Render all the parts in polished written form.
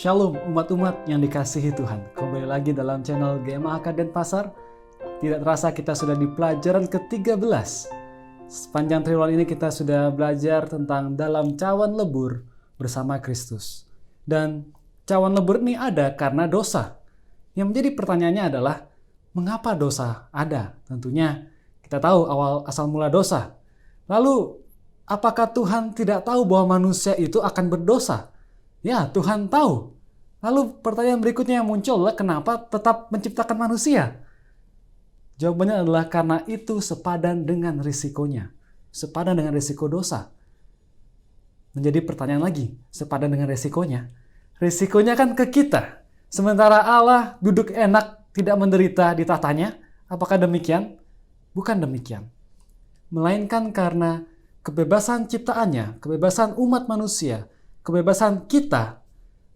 Shalom umat-umat yang dikasihi Tuhan. Kembali lagi dalam channel GMAK Denpasar. Tidak terasa kita sudah di pelajaran ke-13. Sepanjang triwulan ini kita sudah belajar tentang dalam cawan lebur bersama Kristus. Dan cawan lebur ini ada karena dosa. Yang menjadi pertanyaannya adalah, mengapa dosa ada? Tentunya kita tahu awal asal mula dosa. Lalu, apakah Tuhan tidak tahu bahwa manusia itu akan berdosa? Ya, Tuhan tahu. Lalu pertanyaan berikutnya yang muncul adalah kenapa tetap menciptakan manusia? Jawabannya adalah karena itu sepadan dengan risikonya. Sepadan dengan risiko dosa. Menjadi pertanyaan lagi, sepadan dengan risikonya. Risikonya kan ke kita. Sementara Allah duduk enak, tidak menderita di tahtanya. Apakah demikian? Bukan demikian. Melainkan karena kebebasan ciptaannya, kebebasan umat manusia, kebebasan kita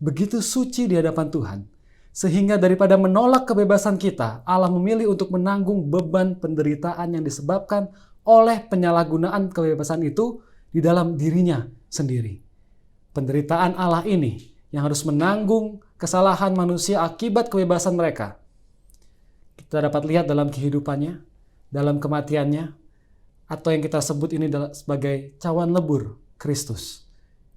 begitu suci di hadapan Tuhan. Sehingga daripada menolak kebebasan kita, Allah memilih untuk menanggung beban penderitaan yang disebabkan oleh penyalahgunaan kebebasan itu di dalam dirinya sendiri. Penderitaan Allah ini yang harus menanggung kesalahan manusia akibat kebebasan mereka. Kita dapat lihat dalam kehidupannya, dalam kematiannya, atau yang kita sebut ini sebagai cawan lebur Kristus.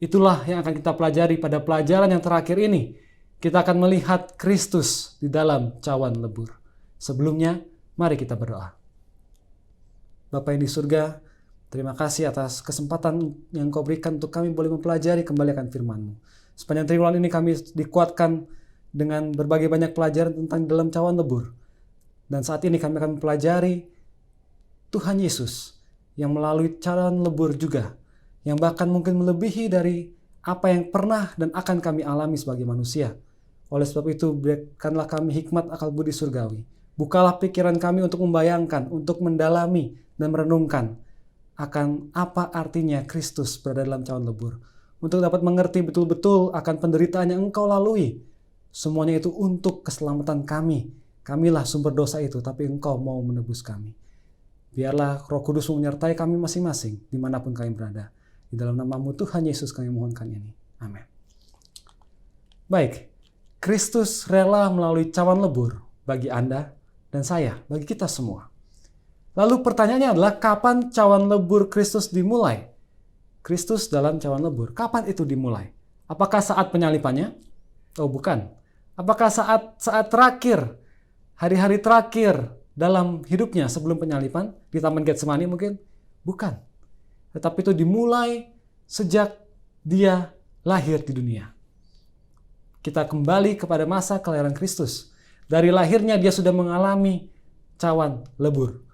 Itulah yang akan kita pelajari pada pelajaran yang terakhir ini. Kita akan melihat Kristus di dalam cawan lebur. Sebelumnya, mari kita berdoa. Bapa yang di surga, terima kasih atas kesempatan yang Kau berikan untuk kami boleh mempelajari kembali akan firman-Mu. Sepanjang triwulan ini kami dikuatkan dengan berbagai banyak pelajaran tentang dalam cawan lebur. Dan saat ini kami akan mempelajari Tuhan Yesus yang melalui cawan lebur juga, yang bahkan mungkin melebihi dari apa yang pernah dan akan kami alami sebagai manusia. Oleh sebab itu, berikanlah kami hikmat akal budi surgawi. Bukalah pikiran kami untuk membayangkan, untuk mendalami dan merenungkan akan apa artinya Kristus berada dalam cawan lebur. Untuk dapat mengerti betul-betul akan penderitaan yang Engkau lalui. Semuanya itu untuk keselamatan kami. Kamilah sumber dosa itu, tapi Engkau mau menebus kami. Biarlah Roh Kudus menyertai kami masing-masing, dimanapun kami berada. Di dalam nama-Mu Tuhan Yesus kami mohonkan ini. Amin. Baik, Kristus rela melalui cawan lebur bagi Anda dan saya, bagi kita semua. Lalu pertanyaannya adalah kapan cawan lebur Kristus dimulai? Kristus dalam cawan lebur, kapan itu dimulai? Apakah saat penyalipannya? Oh bukan. Apakah saat terakhir, hari-hari terakhir dalam hidupnya sebelum penyalipan, di Taman Getsemani mungkin? Bukan. Tetapi itu dimulai sejak dia lahir di dunia. Kita kembali kepada masa kelahiran Kristus. Dari lahirnya dia sudah mengalami cawan lebur.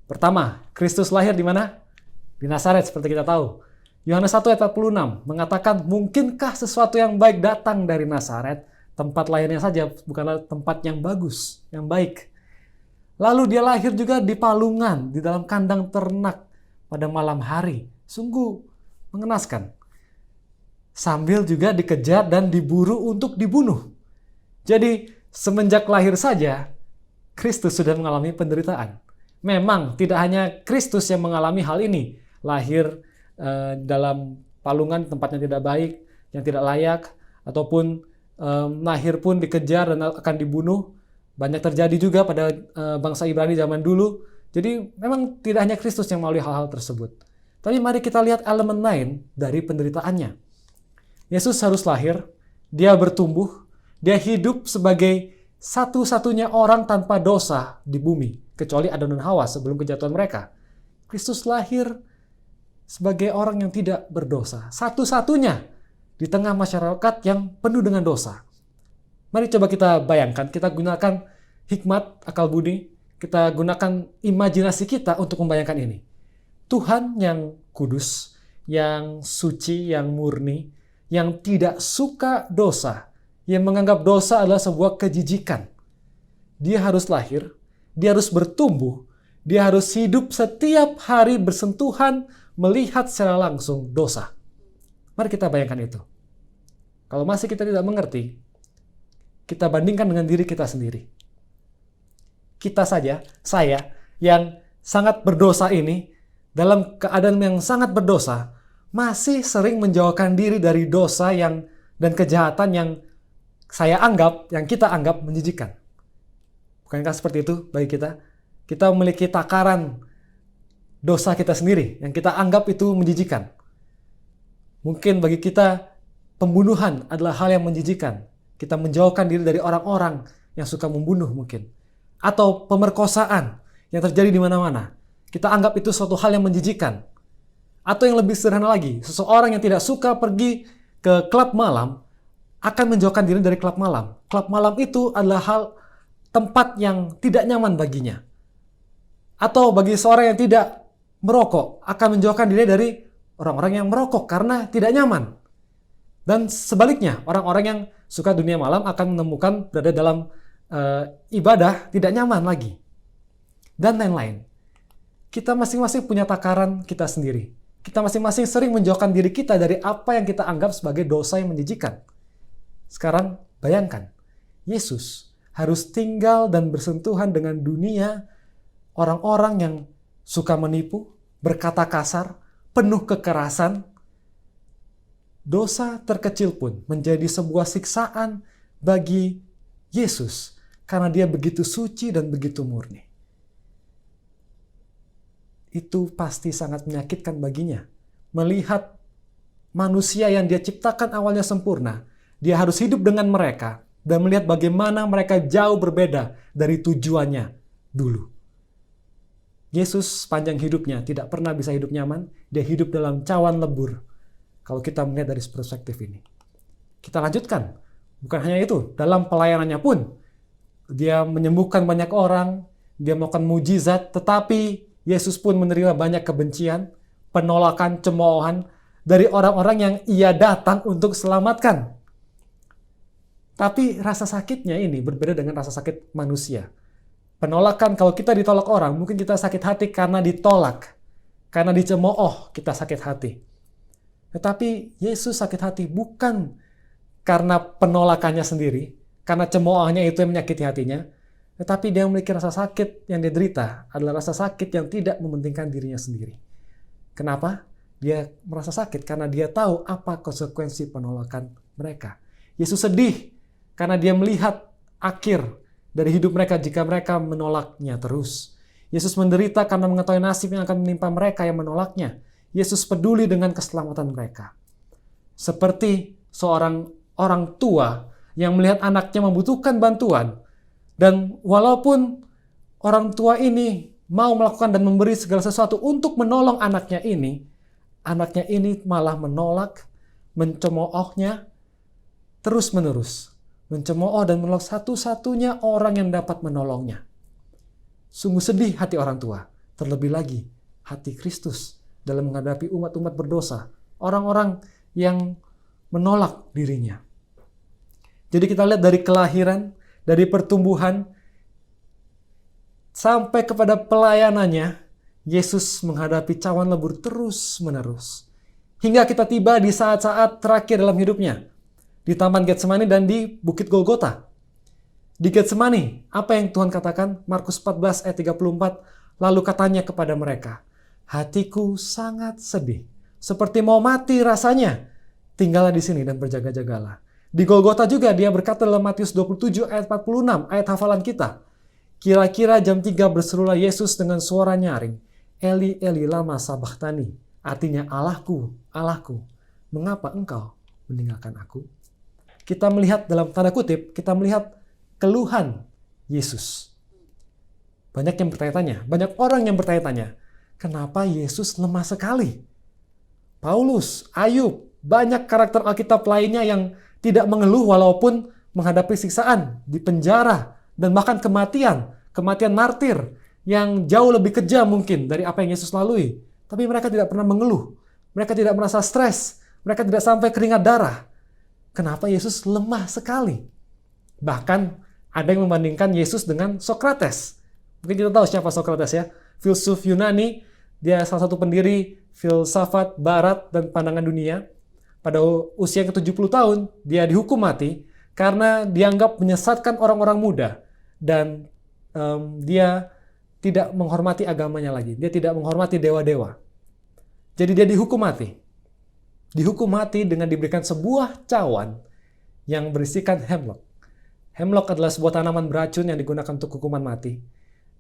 Pertama, Kristus lahir di mana? Di Nazaret seperti kita tahu. Yohanes 1 ayat 46 mengatakan, mungkinkah sesuatu yang baik datang dari Nazaret? Tempat lahirnya saja bukanlah tempat yang bagus, yang baik. Lalu dia lahir juga di palungan, di dalam kandang ternak pada malam hari. Sungguh mengenaskan. Sambil juga dikejar dan diburu untuk dibunuh. Jadi semenjak lahir saja, Kristus sudah mengalami penderitaan. Memang tidak hanya Kristus yang mengalami hal ini. Lahir dalam palungan tempat yang tidak baik, yang tidak layak, ataupun lahir pun dikejar dan akan dibunuh. Banyak terjadi juga pada bangsa Ibrani zaman dulu. Jadi memang tidak hanya Kristus yang melalui hal-hal tersebut. Tapi mari kita lihat elemen lain dari penderitaannya. Yesus harus lahir, dia bertumbuh, dia hidup sebagai satu-satunya orang tanpa dosa di bumi, kecuali Adam dan Hawa sebelum kejatuhan mereka. Kristus lahir sebagai orang yang tidak berdosa, satu-satunya di tengah masyarakat yang penuh dengan dosa. Mari coba kita bayangkan, kita gunakan hikmat akal budi, kita gunakan imajinasi kita untuk membayangkan ini. Tuhan yang kudus, yang suci, yang murni, yang tidak suka dosa, yang menganggap dosa adalah sebuah kejijikan. Dia harus lahir, dia harus bertumbuh, dia harus hidup setiap hari bersentuhan, melihat secara langsung dosa. Mari kita bayangkan itu. Kalau masih kita tidak mengerti, kita bandingkan dengan diri kita sendiri. Kita saja, saya, yang sangat berdosa ini, dalam keadaan yang sangat berdosa, masih sering menjauhkan diri dari dosa dan kejahatan yang yang kita anggap menjijikan. Bukankah seperti itu bagi kita? Kita memiliki takaran dosa kita sendiri yang kita anggap itu menjijikan. Mungkin bagi kita pembunuhan adalah hal yang menjijikan. Kita menjauhkan diri dari orang-orang yang suka membunuh mungkin. Atau pemerkosaan yang terjadi di mana-mana. Kita anggap itu suatu hal yang menjijikan. Atau yang lebih sederhana lagi, seseorang yang tidak suka pergi ke klub malam akan menjauhkan diri dari klub malam. Klub malam itu adalah tempat yang tidak nyaman baginya. Atau bagi seorang yang tidak merokok, akan menjauhkan diri dari orang-orang yang merokok karena tidak nyaman. Dan sebaliknya, orang-orang yang suka dunia malam akan menemukan berada dalam ibadah tidak nyaman lagi. Dan lain-lain. Kita masing-masing punya takaran kita sendiri. Kita masing-masing sering menjauhkan diri kita dari apa yang kita anggap sebagai dosa yang menjijikan. Sekarang bayangkan, Yesus harus tinggal dan bersentuhan dengan dunia orang-orang yang suka menipu, berkata kasar, penuh kekerasan. Dosa terkecil pun menjadi sebuah siksaan bagi Yesus karena dia begitu suci dan begitu murni. Itu pasti sangat menyakitkan baginya. Melihat manusia yang dia ciptakan awalnya sempurna, dia harus hidup dengan mereka dan melihat bagaimana mereka jauh berbeda dari tujuannya dulu. Yesus sepanjang hidupnya tidak pernah bisa hidup nyaman, dia hidup dalam cawan lebur. Kalau kita melihat dari perspektif ini. Kita lanjutkan. Bukan hanya itu, dalam pelayanannya pun, dia menyembuhkan banyak orang, dia melakukan mujizat, tetapi Yesus pun menerima banyak kebencian, penolakan, cemoohan dari orang-orang yang ia datang untuk selamatkan. Tapi rasa sakitnya ini berbeda dengan rasa sakit manusia. Penolakan, kalau kita ditolak orang, mungkin kita sakit hati karena ditolak. Karena dicemooh, kita sakit hati. Tetapi Yesus sakit hati bukan karena penolakannya sendiri, karena cemoohnya itu yang menyakiti hatinya, tetapi dia memiliki rasa sakit yang dia derita adalah rasa sakit yang tidak mementingkan dirinya sendiri. Kenapa? Dia merasa sakit karena dia tahu apa konsekuensi penolakan mereka. Yesus sedih karena dia melihat akhir dari hidup mereka jika mereka menolaknya terus. Yesus menderita karena mengetahui nasib yang akan menimpa mereka yang menolaknya. Yesus peduli dengan keselamatan mereka. Seperti seorang orang tua yang melihat anaknya membutuhkan bantuan, dan walaupun orang tua ini mau melakukan dan memberi segala sesuatu untuk menolong anaknya ini malah menolak, mencemoohnya terus-menerus. Mencemooh dan menolak satu-satunya orang yang dapat menolongnya. Sungguh sedih hati orang tua. Terlebih lagi, hati Kristus dalam menghadapi umat-umat berdosa. Orang-orang yang menolak dirinya. Jadi kita lihat dari kelahiran, dari pertumbuhan, sampai kepada pelayanannya, Yesus menghadapi cawan lebur terus-menerus. Hingga kita tiba di saat-saat terakhir dalam hidupnya. Di Taman Getsemani dan di Bukit Golgota. Di Getsemani, apa yang Tuhan katakan? Markus 14 ayat 34, lalu katanya kepada mereka, hatiku sangat sedih, seperti mau mati rasanya. Tinggallah di sini dan berjaga-jagalah. Di Golgota juga dia berkata dalam Matius 27 ayat 46, ayat hafalan kita. Kira-kira jam 3 berserulah Yesus dengan suara nyaring, Eli, Eli, lama sabachthani. Artinya, Allahku, Allahku, mengapa engkau meninggalkan aku? Kita melihat dalam tanda kutip, kita melihat keluhan Yesus. Banyak yang bertanya-tanya, banyak orang yang bertanya-tanya, kenapa Yesus lemah sekali? Paulus, Ayub, banyak karakter Alkitab lainnya yang tidak mengeluh walaupun menghadapi siksaan, di penjara, dan bahkan kematian martir yang jauh lebih kejam mungkin dari apa yang Yesus lalui. Tapi mereka tidak pernah mengeluh, mereka tidak merasa stres, mereka tidak sampai keringat darah. Kenapa Yesus lemah sekali? Bahkan ada yang membandingkan Yesus dengan Sokrates. Mungkin kita tahu siapa Sokrates ya. Filsuf Yunani, dia salah satu pendiri filsafat barat dan pandangan dunia. Pada usia ke-70 tahun, dia dihukum mati karena dianggap menyesatkan orang-orang muda. Dan dia tidak menghormati agamanya lagi. Dia tidak menghormati dewa-dewa. Jadi dia dihukum mati. Dihukum mati dengan diberikan sebuah cawan yang berisikan hemlock. Hemlock adalah sebuah tanaman beracun yang digunakan untuk hukuman mati.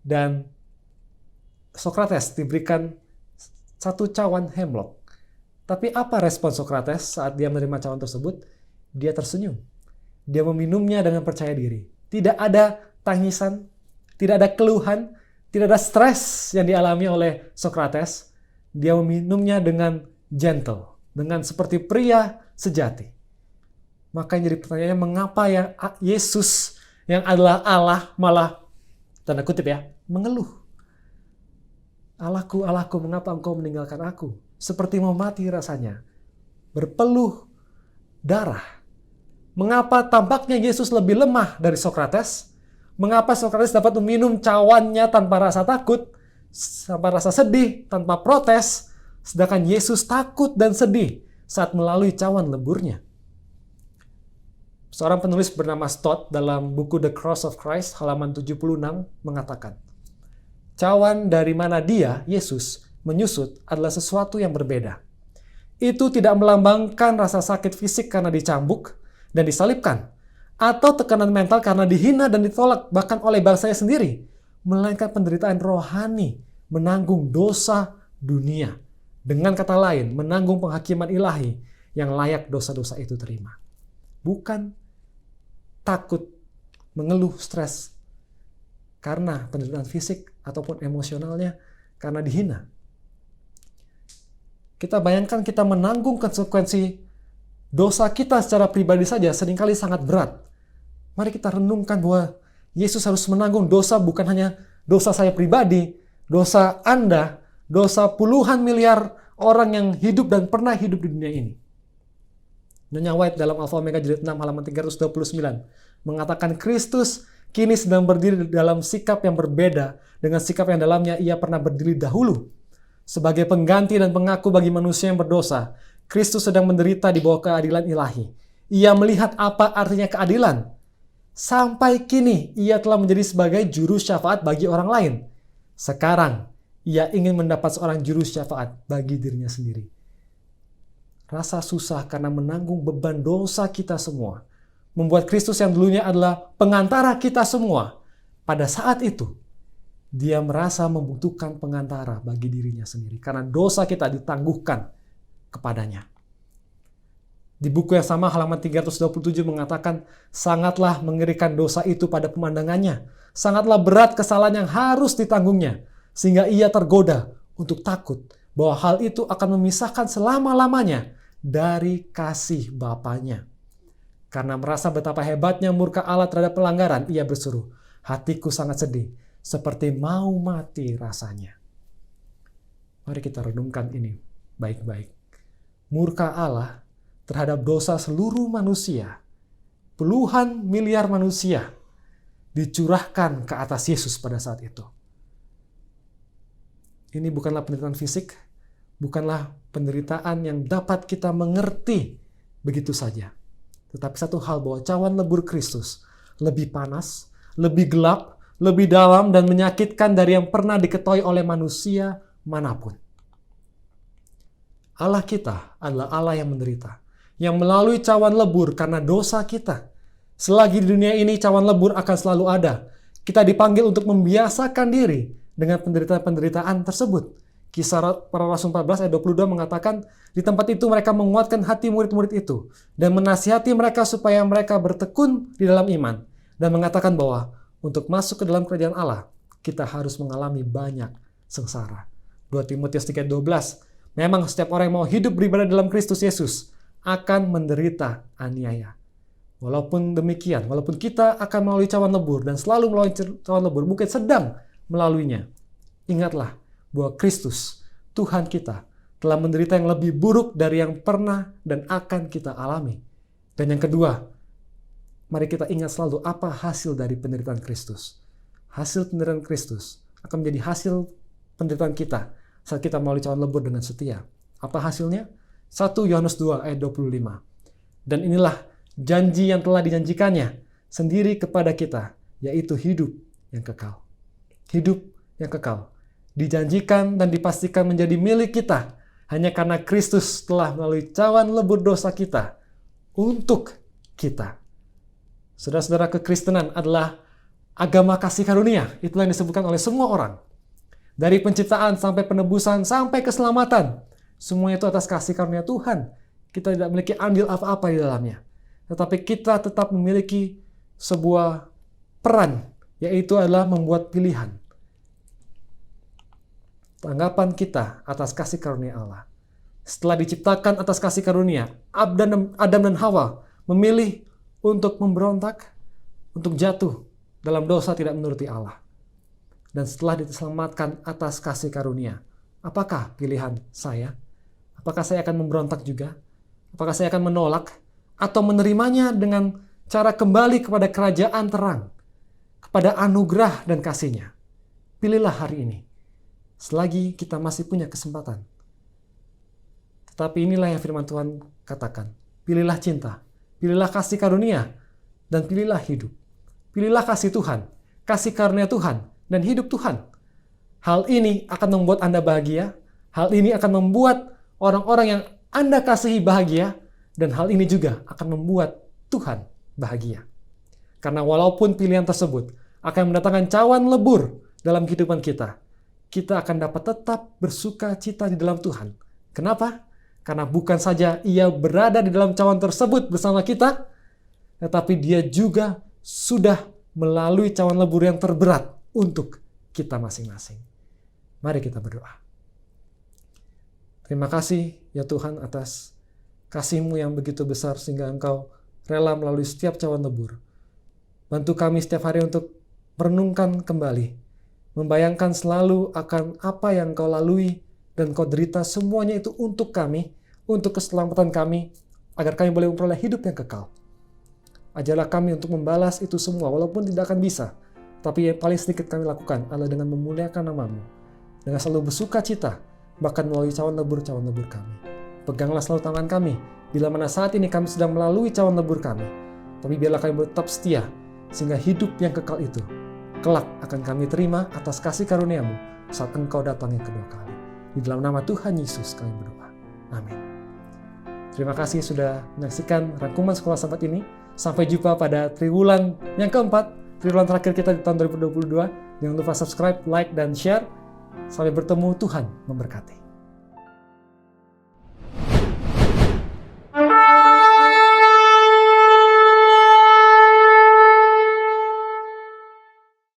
Dan Sokrates diberikan satu cawan hemlock. Tapi apa respon Sokrates saat dia menerima cawan tersebut? Dia tersenyum. Dia meminumnya dengan percaya diri. Tidak ada tangisan, tidak ada keluhan, tidak ada stres yang dialami oleh Sokrates. Dia meminumnya dengan gentle, dengan seperti pria sejati. Maka yang jadi pertanyaannya, mengapa ya Yesus yang adalah Allah malah, tanda kutip ya, mengeluh? Allahku, Allahku, mengapa engkau meninggalkan aku? Seperti mau mati rasanya. Berpeluh darah. Mengapa tampaknya Yesus lebih lemah dari Sokrates? Mengapa Sokrates dapat meminum cawannya tanpa rasa takut, tanpa rasa sedih, tanpa protes, sedangkan Yesus takut dan sedih saat melalui cawan leburnya? Seorang penulis bernama Stott dalam buku The Cross of Christ halaman 76 mengatakan, cawan dari mana dia, Yesus, menyusut adalah sesuatu yang berbeda. Itu tidak melambangkan rasa sakit fisik karena dicambuk dan disalibkan, atau tekanan mental karena dihina dan ditolak bahkan oleh bangsanya sendiri, melainkan penderitaan rohani, menanggung dosa dunia. Dengan kata lain, menanggung penghakiman ilahi yang layak dosa-dosa itu terima. Bukan takut, mengeluh, stres karena penderitaan fisik ataupun emosionalnya karena dihina. Kita bayangkan kita menanggung konsekuensi dosa kita secara pribadi saja seringkali sangat berat. Mari kita renungkan bahwa Yesus harus menanggung dosa bukan hanya dosa saya pribadi, dosa Anda, dosa puluhan miliar orang yang hidup dan pernah hidup di dunia ini. Nyonya White dalam Alpha Omega jilid 6 halaman 329 mengatakan Kristus kini sedang berdiri dalam sikap yang berbeda dengan sikap yang dalamnya ia pernah berdiri dahulu. Sebagai pengganti dan pengaku bagi manusia yang berdosa, Kristus sedang menderita di bawah keadilan ilahi. Ia melihat apa artinya keadilan. Sampai kini ia telah menjadi sebagai juru syafaat bagi orang lain. Sekarang ia ingin mendapat seorang juru syafaat bagi dirinya sendiri. Rasa susah karena menanggung beban dosa kita semua membuat Kristus yang dulunya adalah pengantara kita semua, pada saat itu dia merasa membutuhkan pengantara bagi dirinya sendiri karena dosa kita ditangguhkan kepadanya. Di buku yang sama halaman 327 mengatakan, sangatlah mengerikan dosa itu pada pemandangannya, sangatlah berat kesalahan yang harus ditanggungnya, sehingga ia tergoda untuk takut bahwa hal itu akan memisahkan selama-lamanya dari kasih Bapanya. Karena merasa betapa hebatnya murka Allah terhadap pelanggaran, ia berseru, hatiku sangat sedih, seperti mau mati rasanya. Mari kita renungkan ini baik-baik. Murka Allah terhadap dosa seluruh manusia, puluhan miliar manusia, dicurahkan ke atas Yesus pada saat itu. Ini bukanlah penderitaan fisik, bukanlah penderitaan yang dapat kita mengerti begitu saja. Tetapi satu hal bahwa cawan lebur Kristus lebih panas, lebih gelap, lebih dalam dan menyakitkan dari yang pernah diketahui oleh manusia manapun. Allah kita adalah Allah yang menderita, yang melalui cawan lebur karena dosa kita. Selagi di dunia ini cawan lebur akan selalu ada. Kita dipanggil untuk membiasakan diri dengan penderitaan-penderitaan tersebut. Kisah Para Rasul 14 ayat 22 mengatakan, di tempat itu mereka menguatkan hati murid-murid itu dan menasihati mereka supaya mereka bertekun di dalam iman dan mengatakan bahwa untuk masuk ke dalam kerajaan Allah, kita harus mengalami banyak sengsara. 2 Timotius 3:12, memang setiap orang yang mau hidup beribadah dalam Kristus Yesus akan menderita aniaya. Walaupun demikian, walaupun kita akan melalui cawan lebur dan selalu melalui cawan lebur, mungkin sedang melaluinya, ingatlah bahwa Kristus, Tuhan kita, telah menderita yang lebih buruk dari yang pernah dan akan kita alami. Dan yang kedua, mari kita ingat selalu apa hasil dari penderitaan Kristus. Hasil penderitaan Kristus akan menjadi hasil penderitaan kita saat kita melalui cawan lebur dengan setia. Apa hasilnya? 1 Yohanes 2 ayat 25. Dan inilah janji yang telah dijanjikannya sendiri kepada kita, yaitu hidup yang kekal. Hidup yang kekal dijanjikan dan dipastikan menjadi milik kita hanya karena Kristus telah melalui cawan lebur dosa kita untuk kita. Saudara-saudara, kekristenan adalah agama kasih karunia. Itulah yang disebutkan oleh semua orang. Dari penciptaan sampai penebusan sampai keselamatan. Semuanya itu atas kasih karunia Tuhan. Kita tidak memiliki andil apa-apa di dalamnya. Tetapi kita tetap memiliki sebuah peran, yaitu adalah membuat pilihan. Tanggapan kita atas kasih karunia Allah. Setelah diciptakan atas kasih karunia, Adam dan Hawa memilih untuk memberontak, untuk jatuh dalam dosa tidak menuruti Allah. Dan setelah diselamatkan atas kasih karunia, apakah pilihan saya? Apakah saya akan memberontak juga? Apakah saya akan menolak? Atau menerimanya dengan cara kembali kepada kerajaan terang, kepada anugerah dan kasih-Nya? Pilihlah hari ini, selagi kita masih punya kesempatan. Tetapi inilah yang firman Tuhan katakan. Pilihlah cinta, pilihlah kasih karunia, dan pilihlah hidup. Pilihlah kasih Tuhan, kasih karunia Tuhan, dan hidup Tuhan. Hal ini akan membuat Anda bahagia. Hal ini akan membuat orang-orang yang Anda kasihi bahagia. Dan hal ini juga akan membuat Tuhan bahagia. Karena walaupun pilihan tersebut akan mendatangkan cawan lebur dalam kehidupan kita, kita akan dapat tetap bersuka cita di dalam Tuhan. Kenapa? Karena bukan saja Ia berada di dalam cawan tersebut bersama kita, tetapi Dia juga sudah melalui cawan lebur yang terberat untuk kita masing-masing. Mari kita berdoa. Terima kasih ya Tuhan atas kasih-Mu yang begitu besar sehingga Engkau rela melalui setiap cawan lebur. Bantu kami setiap hari untuk merenungkan kembali, membayangkan selalu akan apa yang Engkau lalui dan Engkau derita, semuanya itu untuk kami, untuk keselamatan kami, agar kami boleh memperoleh hidup yang kekal. Ajarlah kami untuk membalas itu semua, walaupun tidak akan bisa. Tapi yang paling sedikit kami lakukan adalah dengan memuliakan nama-Mu, dengan selalu bersuka cita, bahkan melalui cawan lebur kami. Peganglah selalu tangan kami, bila mana saat ini kami sedang melalui cawan lebur kami. Tapi biarlah kami tetap setia, sehingga hidup yang kekal itu kelak akan kami terima atas kasih karunia-Mu saat Engkau datang yang kedua kali. Di dalam nama Tuhan Yesus kami berdoa. Amin. Terima kasih sudah menyaksikan rangkuman sekolah sahabat ini. Sampai jumpa pada triwulan yang keempat, triwulan terakhir kita di tahun 2022. Jangan lupa subscribe, like, dan share. Sampai bertemu, Tuhan memberkati.